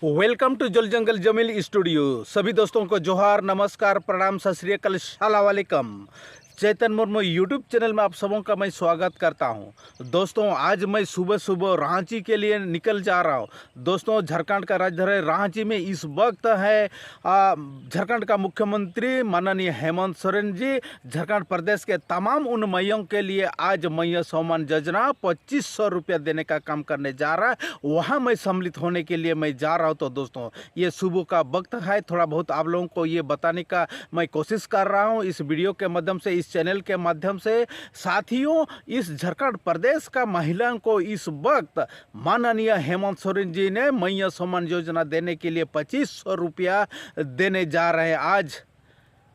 Welcome to जल जंगल Jameel studio. सभी दोस्तों को जोहार, नमस्कार, प्रणाम, सत श्री अकाल, अस्सलाम वालेकुम। चेतन मुर्मू यूट्यूब चैनल में आप सबों का मैं स्वागत करता हूं। दोस्तों, आज मैं सुबह सुबह रांची के लिए निकल जा रहा हूं। दोस्तों, झारखंड का राजधानी रांची में इस वक्त है झारखंड का मुख्यमंत्री माननीय हेमंत सोरेन जी। झारखंड प्रदेश के तमाम उन मैयों के लिए आज मैया सम्मान योजना 2500 रुपया देने का काम करने जा रहा है। वहाँ मैं सम्मिलित होने के लिए मैं जा रहा हूँ। तो दोस्तों, ये सुबह का वक्त है, थोड़ा बहुत आप लोगों को ये बताने का मैं कोशिश कर रहा हूँ इस वीडियो के माध्यम से, चैनल के माध्यम से। साथियों, इस झारखंड प्रदेश का महिलाओं को इस वक्त माननीय हेमंत सोरेन जी ने मैया सम्मान योजना देने के लिए 2500 रुपया देने जा रहे हैं आज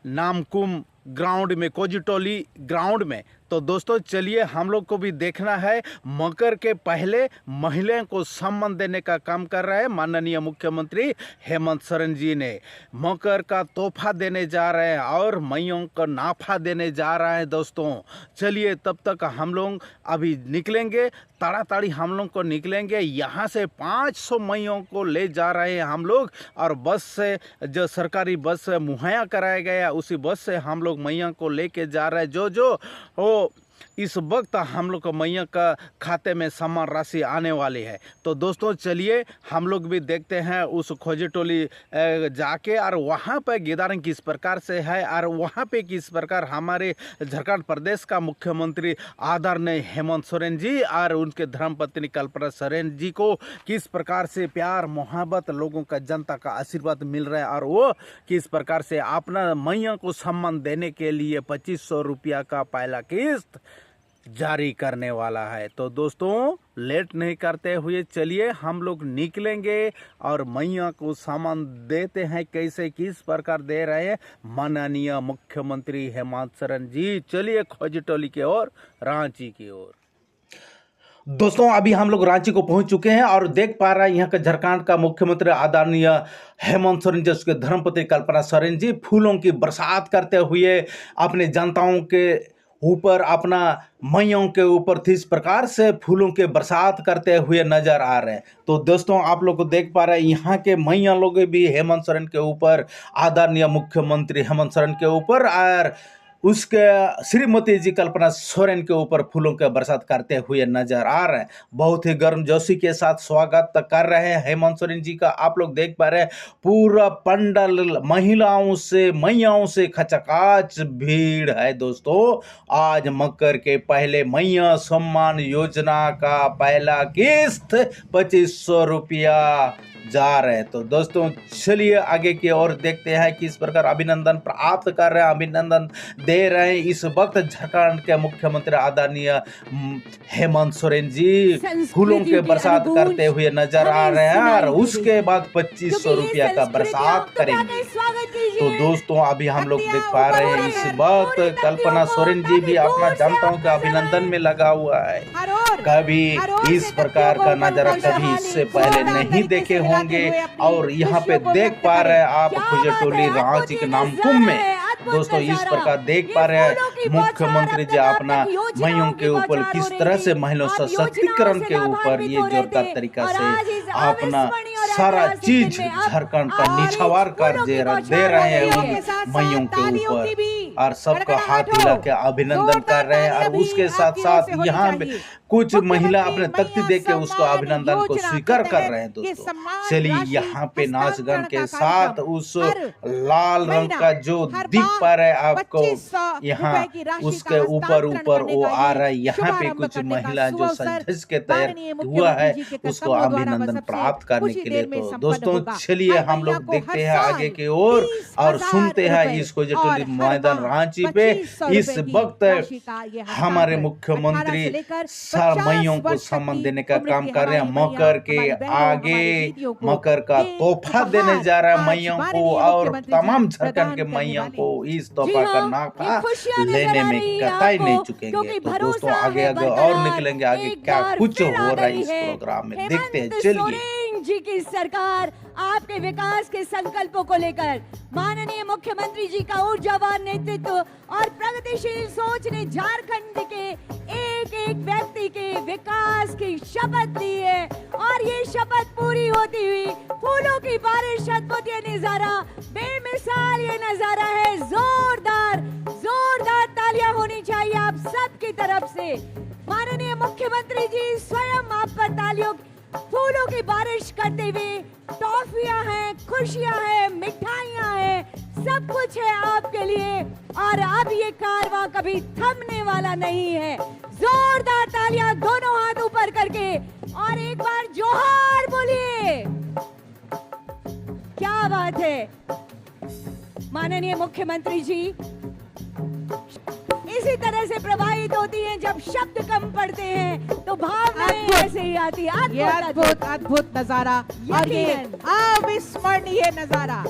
नामकुम ग्राउंड में, कोजिटोली ग्राउंड में। तो दोस्तों, चलिए हम लोग को भी देखना है। मकर के पहले महिलाओं को सम्मान देने का काम कर रहे हैं माननीय मुख्यमंत्री हेमंत सोरेन जी ने। मकर का तोहफा देने जा रहे हैं और मैयों को नाफा देने जा रहा है। दोस्तों, चलिए तब तक हम लोग अभी निकलेंगे, ताड़ाताड़ी हम लोग को निकलेंगे। यहाँ से 500 मैयों को ले जा रहे हैं हम लोग, और बस से, जो सरकारी बस मुहैया कराया गया, उसी बस से हम लोग मैया को लेके जा रहे हैं। जो वो इस वक्त हम लोग को मैया का खाते में सम्मान राशि आने वाली है। तो दोस्तों, चलिए हम लोग भी देखते हैं उस खोजेटोली जाके, और वहाँ पर गिदारंग किस प्रकार से है, और वहाँ पे किस प्रकार हमारे झारखंड प्रदेश का मुख्यमंत्री आदरणीय हेमंत सोरेन जी और उनके धर्मपत्नी कल्पना सोरेन जी को किस प्रकार से प्यार मोहब्बत, लोगों का, जनता का आशीर्वाद मिल रहा है, और वो किस प्रकार से अपना मैया को सम्मान देने के लिए 2500 रुपया का पहला किस्त जारी करने वाला है। तो दोस्तों, लेट नहीं करते हुए चलिए हम लोग निकलेंगे और मैया को सामान देते हैं। कैसे, किस प्रकार दे रहे हैं माननीय मुख्यमंत्री हेमंत सोरेन जी। चलिए खोजटोली की ओर, रांची की ओर। दोस्तों, अभी हम लोग रांची को पहुंच चुके हैं और देख पा रहे हैं यहाँ के झारखंड का मुख्यमंत्री आदरणीय हेमंत सोरेन जी, उसके धर्मपत्नी कल्पना सोरेन जी फूलों की बरसात करते हुए अपने जनताओं के ऊपर, अपना मैयों के ऊपर इस प्रकार से फूलों के बरसात करते हुए नजर आ रहे हैं। तो दोस्तों, आप लोग को देख पा रहे हैं यहाँ के मैया लोग भी हेमंत सोरेन के ऊपर, आदरणीय मुख्यमंत्री हेमंत सोरेन के ऊपर और उसके श्रीमती जी कल्पना सोरेन के ऊपर फूलों के बरसात करते हुए नजर आ रहे हैं। बहुत ही गर्मजोशी के साथ स्वागत कर रहे हैं हेमंत सोरेन जी का। आप लोग देख पा रहे हैं पूरा पंडल महिलाओं से, मैयाओं से खचाखच भीड़ है। दोस्तों, आज मकर के पहले मैया सम्मान योजना का पहला किस्त 2500 रुपया जा रहे हैं। तो दोस्तों, चलिए आगे की ओर देखते हैं किस प्रकार अभिनंदन प्राप्त कर रहे हैं, अभिनंदन दे रहे हैं इस वक्त झारखंड के मुख्यमंत्री आदरणीय हेमंत सोरेन जी फूलों के बरसात करते हुए नजर आ रहे हैं, और उसके बाद 2500 रुपया का बरसात करेंगे। तो दोस्तों, अभी हम लोग देख पा रहे हैं इस वक्त कल्पना सोरेन जी भी अपना जनताओं के अभिनंदन में लगा हुआ है। कभी इस प्रकार का नजारा कभी इससे पहले नहीं देखे होंगे, और यहाँ पे देख पा रहे हैं आप खोजटोली रांची के नामकुम में। दोस्तों, इस प्रकार देख पा रहे हैं मुख्यमंत्री जी अपना मैयों के ऊपर किस तरह से महिला सशक्तिकरण के ऊपर ये जोरदार तरीका से अपना सारा चीज झारखंड का निछावर कर दे रहे हैं उन मैयों के ऊपर, और सबका हाथ हिला के अभिनंदन कर रहे हैं। और उसके साथ साथ यहाँ कुछ महिला अपने तख्ती दे के उसको अभिनंदन को स्वीकार कर रहे हैं। दोस्तों, चलिए यहाँ पे नाच गान के साथ उस लाल रंग का जो दिख पा रहा है आपको यहाँ, उसके ऊपर वो आ रहा है। यहाँ पे कुछ महिला जो सज के तैयार हुआ है उसको अभिनंदन प्राप्त करने के लिए। तो दोस्तों, चलिए हम लोग देखते हैं आगे की ओर और सुनते हैं इस खोजटोली मैदान रांची पे इस वक्त हमारे मुख्यमंत्री मैयों को सम्मान देने का काम कर रहे हैं। मकर के आगे मकर का तोहफा देने जा रहा है मैयों को, और तमाम झारखंड के मैयों को इस तोहफा का नाफा लेने में कतई नहीं चुकेंगे। तो दोस्तों, आगे और निकलेंगे, आगे क्या कुछ हो रहा है इस प्रोग्राम में देखते हैं। चलिए। सोरेन जी की सरकार आपके विकास के संकल्पों को लेकर माननीय मुख्यमंत्री जी का ऊर्जावान नेतृत्व और प्रगतिशील सोच ने झारखंड के एक एक व्यक्ति के विकास की शपथ ली है और ये शपथ पूरी होती हुई फूलों की बारिश, अद्भुत ये नजारा, बेमिसाल ये नजारा है। जोरदार जोरदार तालियां होनी चाहिए आप सबकी तरफ से। माननीय मुख्यमंत्री जी स्वयं आप पर तालियों फूलों की बारिश करते हुए, टॉफियां हैं, खुशियां हैं, मिठाइयां हैं, सब कुछ है आपके लिए और अब ये कारवां कभी थमने वाला नहीं है। जोरदार तालियां दोनों हाथ ऊपर करके और एक बार जोहार बोलिए। क्या बात है माननीय मुख्यमंत्री जी, इसी तरह से प्रभावित होती हैं जब शब्द कम पड़ते हैं तो भावनाएं ऐसे ही आती है। ये अद्भुत अद्भुत नजारा और ये अविस्मरणीय नजारा,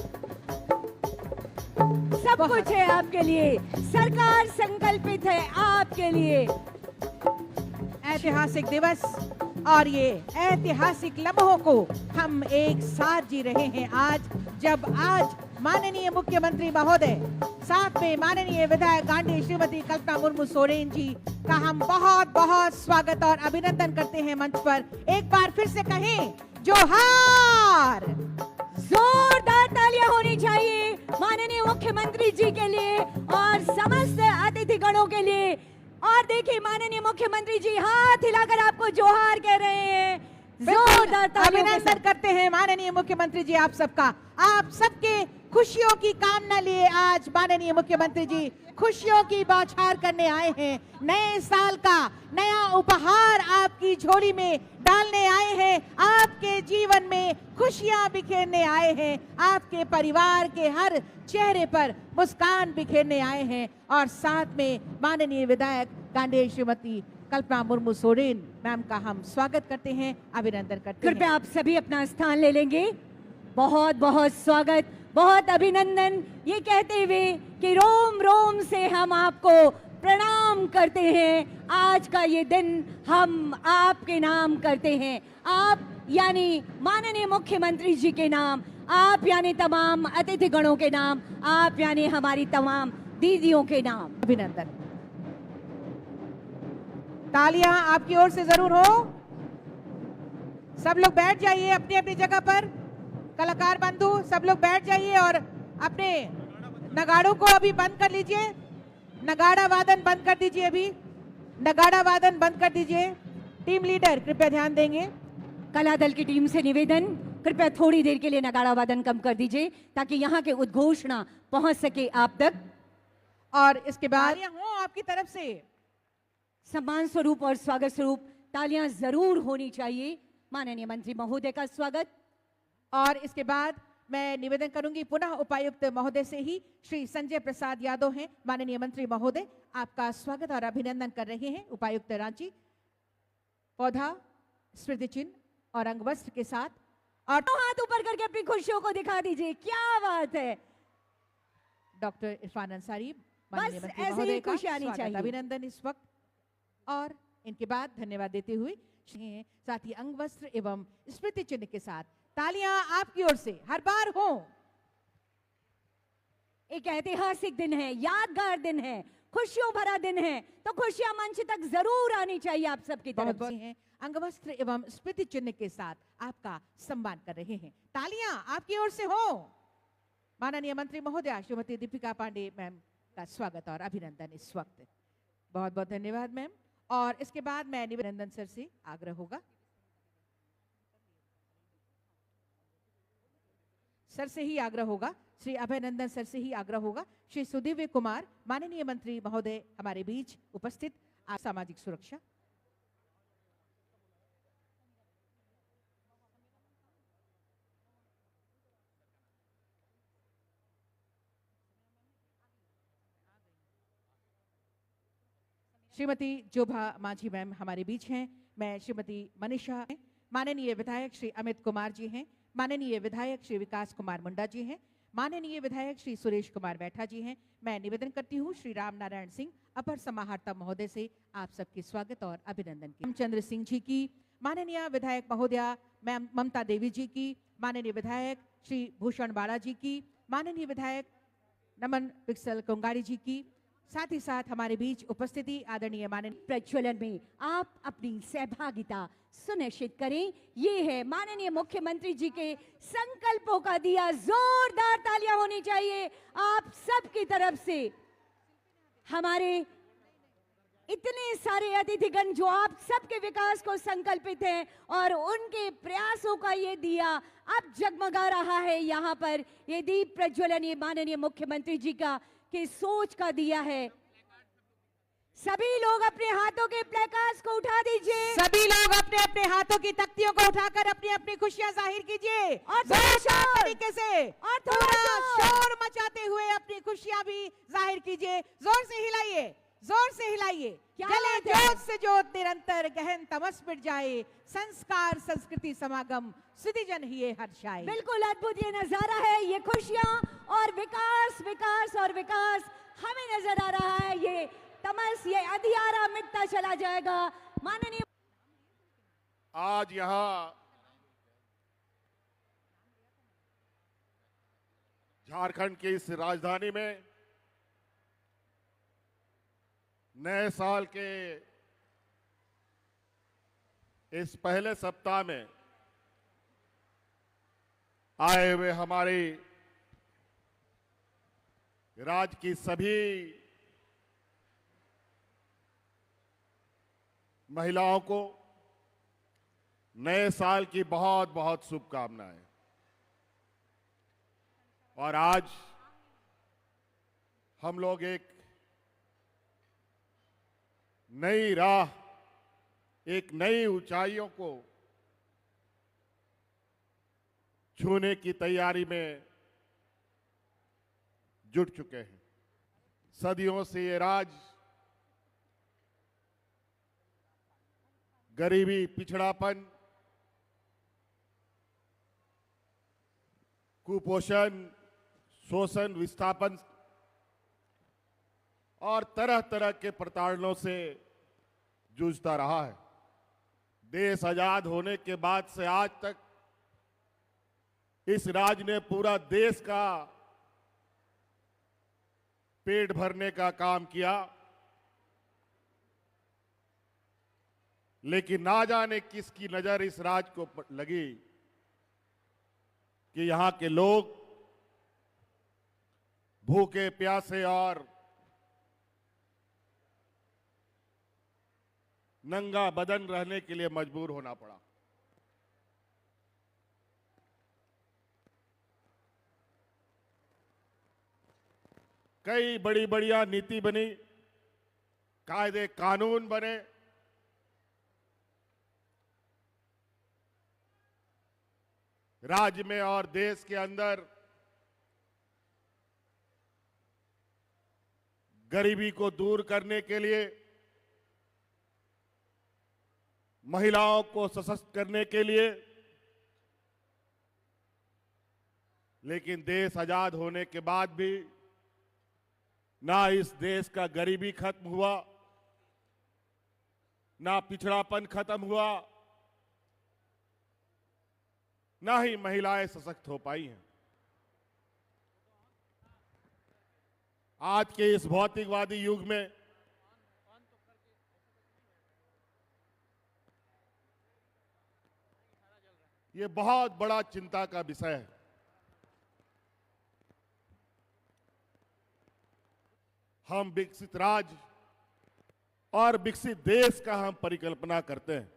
सब कुछ है आपके लिए, सरकार संकल्पित है आपके लिए। ऐतिहासिक दिवस और ये ऐतिहासिक लम्हों को हम एक साथ जी रहे हैं आज, जब आज माननीय मुख्यमंत्री महोदय साथ में माननीय विधायक गांधी श्रीमती कल्पना मुर्मू सोरेन जी का हम बहुत बहुत स्वागत और अभिनंदन करते हैं मंच पर। एक बार फिर से कहें जोहार। जोरदार तालियां होनी चाहिए माननीय मुख्यमंत्री जी के लिए और समस्त अतिथिगणों के लिए। और देखिए माननीय मुख्यमंत्री जी हाथ हिलाकर आपको जोहार कह रहे हैं। जोरदार तालियों अभिनंदन करते हैं माननीय मुख्यमंत्री जी आप सबका। आप सबके खुशियों की कामना लिए आज माननीय मुख्यमंत्री जी खुशियों की बौछार करने आए हैं। नए साल का नया उपहार आपकी झोली में डालने आए हैं, आपके जीवन में खुशियां बिखेरने आए हैं, आपके परिवार के हर चेहरे पर मुस्कान बिखेरने आए हैं और साथ में माननीय विधायक गांधी श्रीमती कल्पना मुर्मू सोरेन मैम का हम स्वागत करते हैं, अभिनंदन करते हैं। कृपया आप सभी अपना स्थान ले लेंगे। बहुत बहुत स्वागत, बहुत अभिनंदन, ये कहते हुए कि रोम रोम से हम आपको प्रणाम करते हैं। आज का ये दिन हम आपके नाम करते हैं, आप यानी माननीय मुख्यमंत्री जी के नाम, आप यानी तमाम अतिथिगणों के नाम, आप यानी हमारी तमाम दीदियों के नाम। अभिनंदन। तालियां आपकी ओर से जरूर हो। सब लोग बैठ जाइए अपनी अपनी जगह पर। कलाकार बंधु सब लोग बैठ जाइए और अपने नगाड़ों को अभी बंद कर लीजिए। नगाड़ा वादन बंद कर दीजिए, अभी नगाड़ा वादन बंद कर दीजिए। टीम लीडर कृपया ध्यान देंगे। कला दल की टीम से निवेदन, कृपया थोड़ी देर के लिए नगाड़ा वादन कम कर दीजिए ताकि यहाँ के उद्घोषणा पहुंच सके आप तक। और इसके बाद हो आपकी तरफ से सम्मान स्वरूप और स्वागत स्वरूप तालियां जरूर होनी चाहिए। माननीय मंत्री महोदय का स्वागत। और इसके बाद मैं निवेदन करूंगी पुनः उपायुक्त महोदय से ही, श्री संजय प्रसाद यादव हैं। माननीय मंत्री महोदय आपका स्वागत और अभिनंदन कर रहे हैं। उपायुक्त रांची पौधा, स्मृति चिन्ह और अंगवस्त्र के साथ और हाथ ऊपर करके अपनी खुशियों को दिखा दीजिए। क्या बात है। डॉक्टर इरफान अंसारी बस माननीय मंत्री ऐसे ही महोदय का खुशी आनी स्वागत, चाहिए। अभिनंदन इस वक्त। और इनके बाद धन्यवाद देते हुए साथ ही अंगवस्त्र एवं स्मृति चिन्ह के साथ तालियां आपकी ओर से हर बार हो। एक ऐतिहासिक दिन है, यादगार दिन है, खुशियों भरा दिन है, तो खुशियां मंच तक जरूर आनी चाहिए आप सबकी तरफ से। हैं अंगवस्त्र एवं स्मृति चिन्ह के साथ आपका सम्मान कर रहे हैं। तालियां आपकी ओर से हो। माननीय मंत्री महोदया श्रीमती दीपिका पांडे मैम का स्वागत और अभिनंदन इस वक्त। बहुत बहुत धन्यवाद मैम। और इसके बाद मैं निवेदन सर से आग्रह होगा, सर से ही आग्रह होगा, श्री अभयनंदन सर से ही आग्रह होगा। श्री सुदिव्य कुमार माननीय मंत्री महोदय हमारे बीच उपस्थित। सामाजिक सुरक्षा श्रीमती जोभा मांझी मैम हमारे बीच हैं। मैं श्रीमती मनीषा, माननीय विधायक श्री अमित कुमार जी हैं, माननीय विधायक श्री विकास कुमार मुंडा जी हैं, माननीय विधायक श्री सुरेश कुमार बैठा जी हैं। मैं निवेदन करती हूँ श्री राम नारायण सिंह अपर समाहर्ता महोदय से आप सबके स्वागत और अभिनंदन की। रामचंद्र सिंह जी की, माननीय विधायक महोदया मैम ममता देवी जी की, माननीय विधायक श्री भूषण बाड़ा जी की, माननीय विधायक नमन पिक्सल कोंगाड़ी जी की, साथ ही साथ हमारे बीच उपस्थिति आदरणीय माननीय प्रज्वलन में आप अपनी सहभागिता सुनिश्चित करें। ये है माननीय मुख्यमंत्री जी के संकल्पों का दिया। जोरदार तालियां होनी चाहिए आप सबकी तरफ से। हमारे इतने सारे अतिथिगण जो आप सबके विकास को संकल्पित हैं और उनके प्रयासों का ये दिया अब जगमगा रहा है। यहाँ पर ये दीप प्रज्वलन ये माननीय मुख्यमंत्री जी का के सोच का दिया है। सभी लोग अपने हाथों के प्लेकार्ड्स को उठा दीजिए सभी लोग अपने अपने हाथों की तख्तियों को उठाकर अपनी अपनी खुशियां जाहिर कीजिए और थोड़ा शोर तरीके से और थोड़ा शोर मचाते हुए अपनी खुशियां भी जाहिर कीजिए। जोर से हिलाइए, जोर से हिलाइए। क्या जले बात है? जोत से जोत निरंतर गहन तमस मिट जाए, संस्कार संस्कृति समागम सुधि जन ही हर्षाए। बिल्कुल अद्भुत ये नजारा है। ये खुशियां और विकास, विकास और विकास हमें नजर आ रहा है। ये तमस, ये अंधियारा मिटता चला जाएगा। माननीय आज यहाँ झारखंड की इस राजधानी में नए साल के इस पहले सप्ताह में आए हुए हमारी राज्य की सभी महिलाओं को नए साल की बहुत बहुत शुभकामनाएं। और आज हम लोग एक नई राह, एक नई ऊंचाइयों को छूने की तैयारी में जुट चुके हैं। सदियों से ये राज्य गरीबी, पिछड़ापन, कुपोषण, शोषण, विस्थापन और तरह तरह के प्रताड़नों से जूझता रहा है। देश आजाद होने के बाद से आज तक इस राज्य ने पूरा देश का पेट भरने का काम किया, लेकिन ना जाने किसकी नजर इस राज्य को लगी कि यहां के लोग भूखे प्यासे और नंगा बदन रहने के लिए मजबूर होना पड़ा। कई बड़ी बढ़िया नीति बनी, कायदे कानून बने, राज्य में और देश के अंदर गरीबी को दूर करने के लिए, महिलाओं को सशक्त करने के लिए। लेकिन देश आजाद होने के बाद भी ना इस देश का गरीबी खत्म हुआ, ना पिछड़ापन खत्म हुआ, ना ही महिलाएं सशक्त हो पाई हैं। आज के इस भौतिकवादी युग में ये बहुत बड़ा चिंता का विषय है। हम विकसित राज्य और विकसित देश का हम परिकल्पना करते हैं।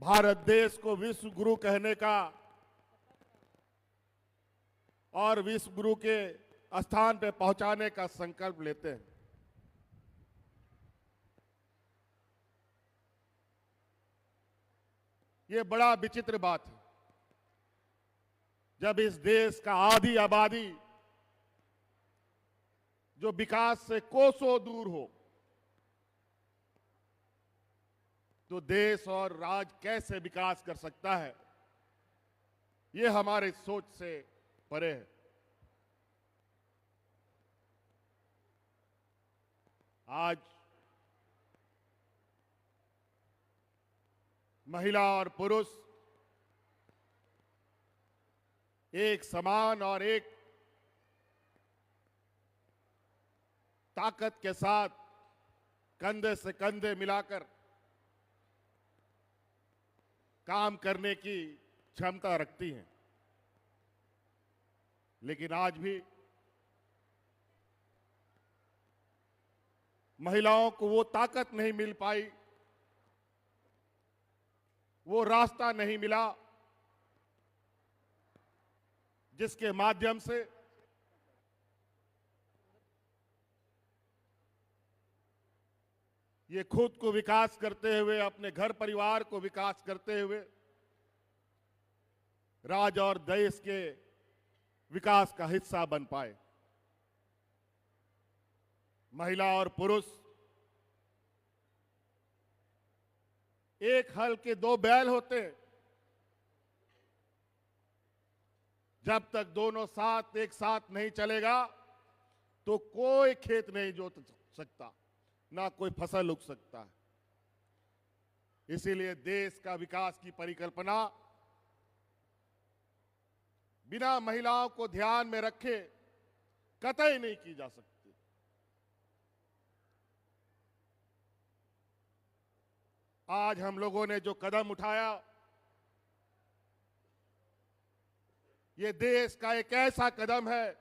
भारत देश को विश्व गुरु कहने का और विश्व गुरु के स्थान पे पहुंचाने का संकल्प लेते हैं। ये बड़ा विचित्र बात है, जब इस देश का आधी आबादी जो विकास से कोसों दूर हो, तो देश और राज्य कैसे विकास कर सकता है, ये हमारे सोच से परे है। आज महिला और पुरुष एक समान और एक ताकत के साथ कंधे से कंधे मिलाकर काम करने की क्षमता रखती हैं। लेकिन आज भी महिलाओं को वो ताकत नहीं मिल पाई, वो रास्ता नहीं मिला जिसके माध्यम से ये खुद को विकास करते हुए, अपने घर परिवार को विकास करते हुए राज्य और देश के विकास का हिस्सा बन पाए। महिला और पुरुष एक हल के दो बैल होते हैं। जब तक दोनों साथ एक साथ नहीं चलेगा तो कोई खेत नहीं जोत सकता, ना कोई फसल उग सकता है। इसीलिए देश का विकास की परिकल्पना बिना महिलाओं को ध्यान में रखे कतई नहीं की जा सकती। आज हम लोगों ने जो कदम उठाया, ये देश का एक ऐसा कदम है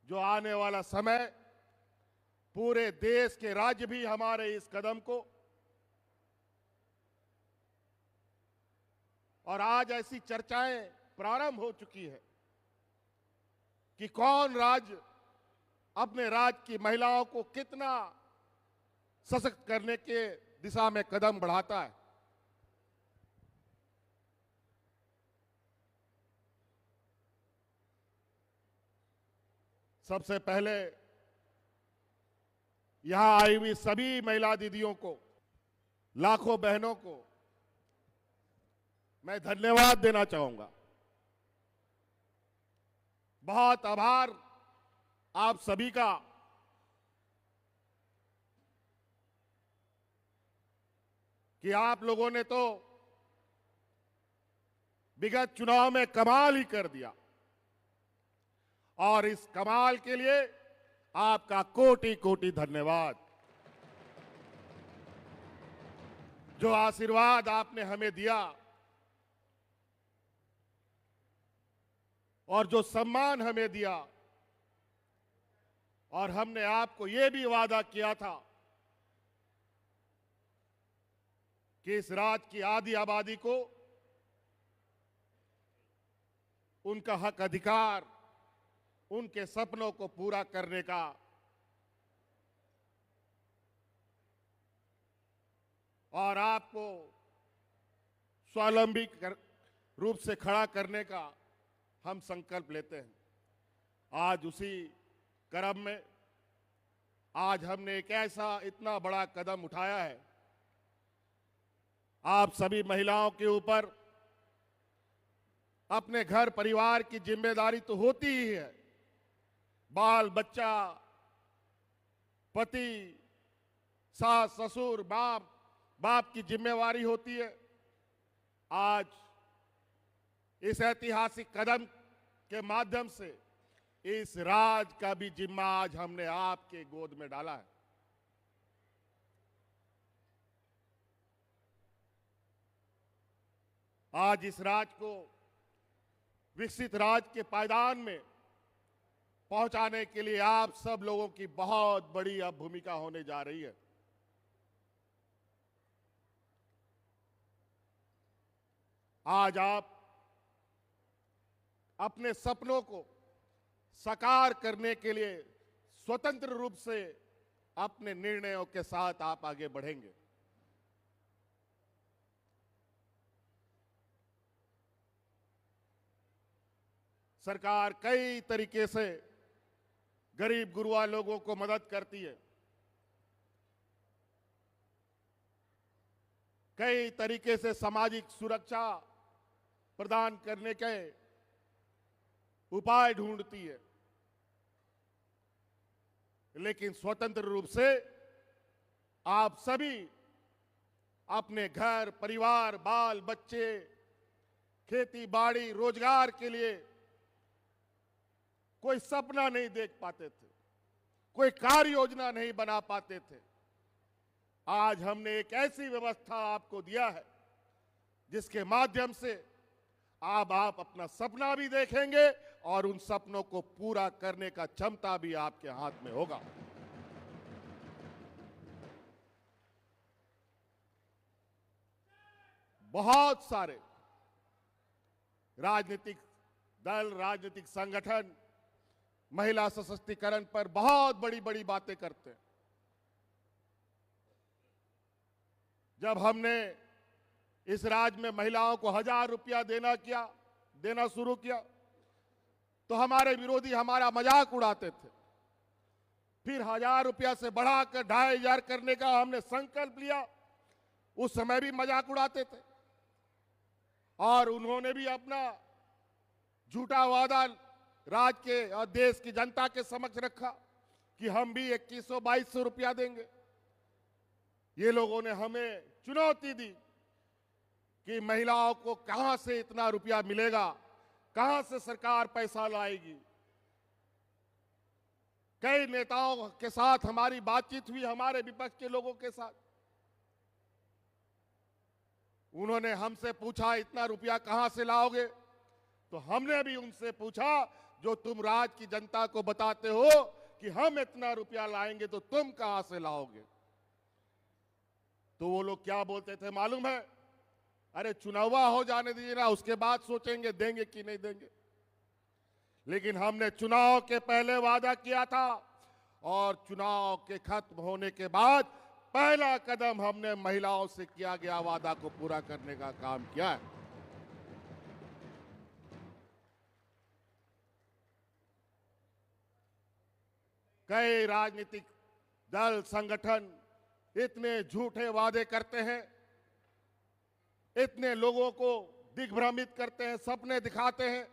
जो आने वाला समय पूरे देश के राज्य भी हमारे इस कदम को, और आज ऐसी चर्चाएं प्रारंभ हो चुकी है कि कौन राज्य अपने राज्य की महिलाओं को कितना सशक्त करने के दिशा में कदम बढ़ाता है। सबसे पहले यहां आई हुई सभी महिला दीदियों को, लाखों बहनों को मैं धन्यवाद देना चाहूंगा। बहुत आभार आप सभी का कि आप लोगों ने तो विगत चुनाव में कमाल ही कर दिया, और इस कमाल के लिए आपका कोटि कोटि धन्यवाद। जो आशीर्वाद आपने हमें दिया और जो सम्मान हमें दिया, और हमने आपको यह भी वादा किया था कि इस राज्य की आधी आबादी को उनका हक अधिकार, उनके सपनों को पूरा करने का और आपको स्वावलंबी रूप से खड़ा करने का हम संकल्प लेते हैं। आज उसी क्रम में आज हमने एक ऐसा इतना बड़ा कदम उठाया है। आप सभी महिलाओं के ऊपर अपने घर परिवार की जिम्मेदारी तो होती ही है। बाल बच्चा, पति, सास ससुर, बाप की जिम्मेवारी होती है। आज इस ऐतिहासिक कदम के माध्यम से इस राज का भी जिम्मा आज हमने आपके गोद में डाला है। आज इस राज को विकसित राज के पायदान में पहुंचाने के लिए आप सब लोगों की बहुत बड़ी अब भूमिका होने जा रही है। आज आप अपने सपनों को साकार करने के लिए स्वतंत्र रूप से अपने निर्णयों के साथ आप आगे बढ़ेंगे। सरकार कई तरीके से गरीब गुरबा लोगों को मदद करती है, कई तरीके से सामाजिक सुरक्षा प्रदान करने के उपाय ढूंढती है। लेकिन स्वतंत्र रूप से आप सभी अपने घर, परिवार, बाल बच्चे, खेती बाड़ी, रोजगार के लिए कोई सपना नहीं देख पाते थे, कोई कार्य योजना नहीं बना पाते थे। आज हमने एक ऐसी व्यवस्था आपको दिया है जिसके माध्यम से आप अपना सपना भी देखेंगे और उन सपनों को पूरा करने का क्षमता भी आपके हाथ में होगा। बहुत सारे राजनीतिक दल, राजनीतिक संगठन महिला सशक्तिकरण पर बहुत बड़ी बड़ी बातें करते हैं। जब हमने इस राज्य में महिलाओं को 1000 रुपया देना शुरू किया तो हमारे विरोधी हमारा मजाक उड़ाते थे। फिर 1000 रुपया से बढ़ाकर 2500 करने का हमने संकल्प लिया, उस समय भी मजाक उड़ाते थे। और उन्होंने भी अपना झूठा वादा राज्य के और देश की जनता के समक्ष रखा कि हम भी 2100-2200 रुपया देंगे। ये लोगों ने हमें चुनौती दी कि महिलाओं को कहां से इतना रुपया मिलेगा, कहां से सरकार पैसा लाएगी। कई नेताओं के साथ हमारी बातचीत हुई, हमारे विपक्ष के लोगों के साथ। उन्होंने हमसे पूछा इतना रुपया कहां से लाओगे, तो हमने भी उनसे पूछा जो तुम राज्य की जनता को बताते हो कि हम इतना रुपया लाएंगे तो तुम कहां से लाओगे। तो वो लोग क्या बोलते थे मालूम है, अरे चुनावा हो जाने दीजिए ना, उसके बाद सोचेंगे देंगे कि नहीं देंगे। लेकिन हमने चुनाव के पहले वादा किया था और चुनाव के खत्म होने के बाद पहला कदम हमने महिलाओं से किया गया वादा को पूरा करने का काम किया है। कई राजनीतिक दल, संगठन इतने झूठे वादे करते हैं, इतने लोगों को दिग्भ्रमित करते हैं, सपने दिखाते हैं।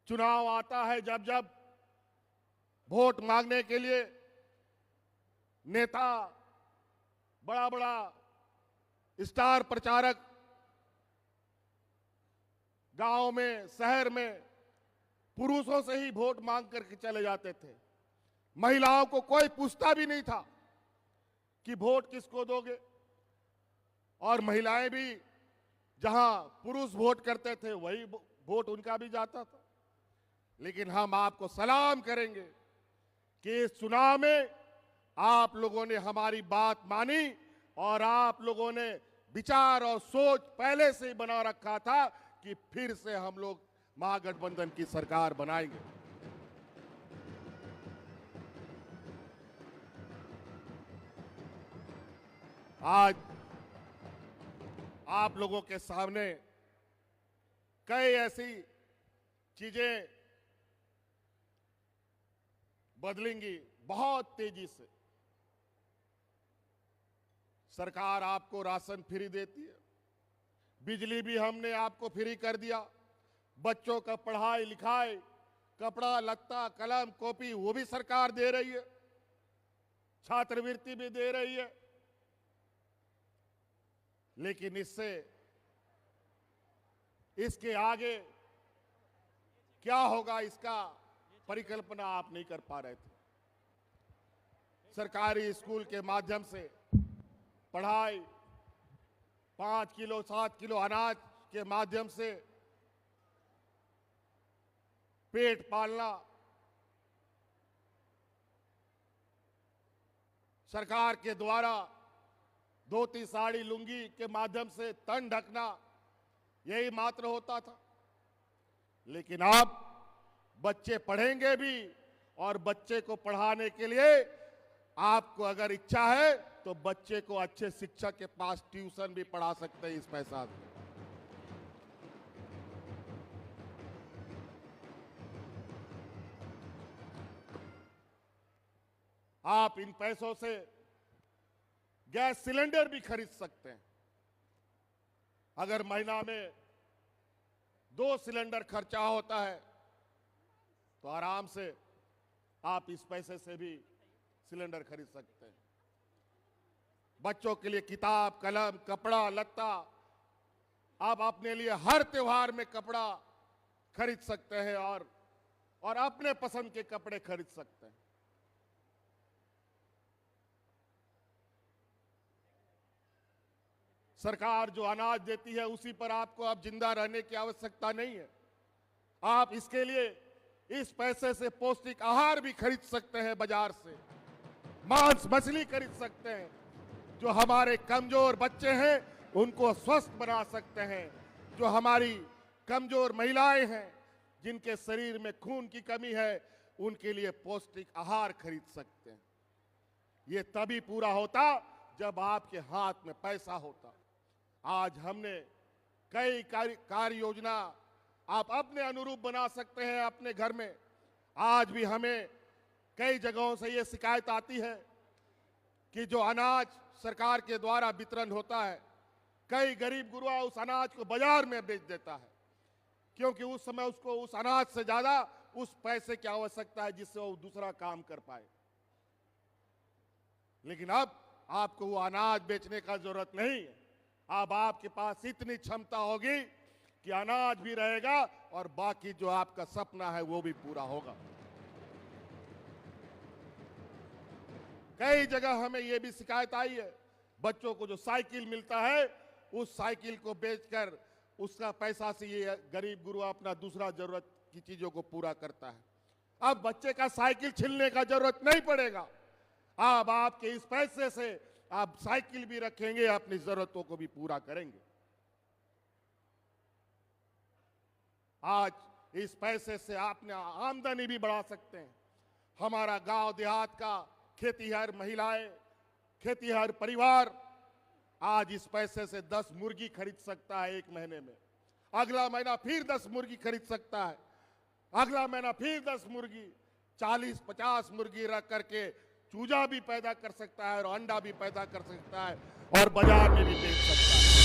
चुनाव आता है, जब जब वोट मांगने के लिए नेता, बड़ा बड़ा स्टार प्रचारक गांव में, शहर में पुरुषों से ही वोट मांग करके चले जाते थे। महिलाओं को कोई पूछता भी नहीं था कि वोट किसको दोगे। और महिलाएं भी जहां पुरुष वोट करते थे वही वोट उनका भी जाता था। लेकिन हम आपको सलाम करेंगे कि इस चुनाव में आप लोगों ने हमारी बात मानी और आप लोगों ने विचार और सोच पहले से ही बना रखा था कि फिर से हम लोग महागठबंधन की सरकार बनाएंगे। आज आप लोगों के सामने कई ऐसी चीजें बदलेंगी बहुत तेजी से। सरकार आपको राशन फ्री देती है, बिजली भी हमने आपको फ्री कर दिया, बच्चों का पढ़ाई लिखाई, कपड़ा लत्ता, कलम कॉपी वो भी सरकार दे रही है, छात्रवृत्ति भी दे रही है। लेकिन इसके आगे क्या होगा इसका परिकल्पना आप नहीं कर पा रहे थे। सरकारी स्कूल के माध्यम से पढ़ाई, 5 किलो 7 किलो अनाज के माध्यम से पेट पालना, सरकार के द्वारा धोती साड़ी लुंगी के माध्यम से तन ढकना, यही मात्र होता था। लेकिन अब बच्चे पढ़ेंगे भी और बच्चे को पढ़ाने के लिए आपको अगर इच्छा है तो बच्चे को अच्छे शिक्षक के पास ट्यूशन भी पढ़ा सकते हैं इस पैसा से। आप इन पैसों से गैस सिलेंडर भी खरीद सकते हैं। अगर महीना में 2 सिलेंडर खर्चा होता है तो आराम से आप इस पैसे से भी सिलेंडर खरीद सकते हैं। बच्चों के लिए किताब, कलम, कपड़ा, लत्ता, आप अपने लिए हर त्योहार में कपड़ा खरीद सकते हैं और अपने पसंद के कपड़े खरीद सकते हैं। सरकार जो अनाज देती है उसी पर आपको अब जिंदा रहने की आवश्यकता नहीं है। आप इसके लिए इस पैसे से पौष्टिक आहार भी खरीद सकते हैं, बाजार से मांस मछली खरीद सकते हैं, जो हमारे कमजोर बच्चे हैं उनको स्वस्थ बना सकते हैं, जो हमारी कमजोर महिलाएं हैं जिनके शरीर में खून की कमी है उनके लिए पौष्टिक आहार खरीद सकते हैं। ये तभी पूरा होता जब आपके हाथ में पैसा होता। आज हमने कई कार्य योजना आप अपने अनुरूप बना सकते हैं अपने घर में। आज भी हमें कई जगहों से ये शिकायत आती है कि जो अनाज सरकार के द्वारा वितरण होता है, कई गरीब गुरुआ उस अनाज को बाजार में बेच देता है, क्योंकि उस समय उसको उस अनाज से ज्यादा उस पैसे की आवश्यकता है जिससे वो दूसरा काम कर पाए। लेकिन अब आपको वो अनाज बेचने का जरूरत नहीं है। अब आपके पास इतनी क्षमता होगी कि अनाज भी रहेगा और बाकी जो आपका सपना है वो भी पूरा होगा। कई जगह हमें यह भी शिकायत आई है, बच्चों को जो साइकिल मिलता है उस साइकिल को बेचकर उसका पैसा से ये गरीब गुरुआ अपना दूसरा जरूरत की चीजों को पूरा करता है। अब बच्चे का साइकिल छीनने का जरूरत नहीं पड़ेगा। अब आपके इस पैसे से आप साइकिल भी रखेंगे, अपनी जरूरतों को भी पूरा करेंगे। आज इस पैसे से आपने आमदनी भी बढ़ा सकते हैं। हमारा गांव देहात का खेतीहर महिलाएं, खेतीहर परिवार आज इस पैसे से 10 मुर्गी खरीद सकता है एक महीने में। अगला महीना फिर 10 मुर्गी खरीद सकता है, अगला महीना फिर 10 मुर्गी, 40-50 मुर्गी रख करके चूजा भी पैदा कर सकता है और अंडा भी पैदा कर सकता है और बाजार में भी बेच सकता है।